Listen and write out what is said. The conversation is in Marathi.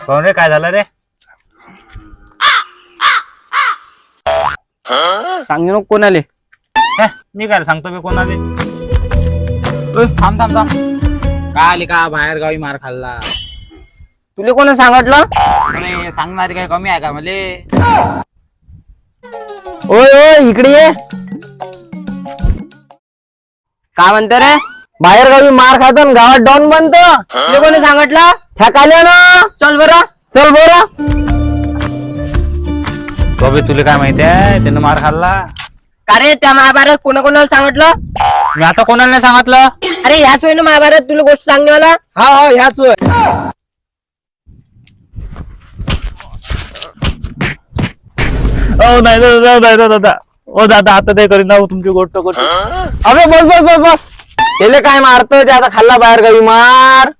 कोण रे? काय झालं रे? सांग नको कोणाले. मी काय सांगतो मी कोणाले? थांब थांब थांब. का आली का बाहेर गावी मार खाल्ला? तुले कोण सांगितलं? अरे सांगणारी काय कमी आहे का मले? ओय ओय इकडे ये. काय म्हणते रे? बाहेर गावी मार खातो आणि गावात डॉन बनतो. तुले कोणी सांगितलं? थकाले ना. चल बरं चल बरं. बाबे तुला काय माहिती आहे त्यानं मार खाल्ला? का रे त्या महाभारत कोणाला सांगितलं? मी आता कोणाला नाही सांगितलं. अरे ह्याच वेळी महाभारत तुला गोष्ट सांगणे मला. हा हा ह्याच वय. नाही दादा. ओ दादा आता ते करीन ना तुमची गोष्ट. अबे बस बस बस बस. त्याले काय मारतो ते आता खाल्ला बाहेर गावी मार.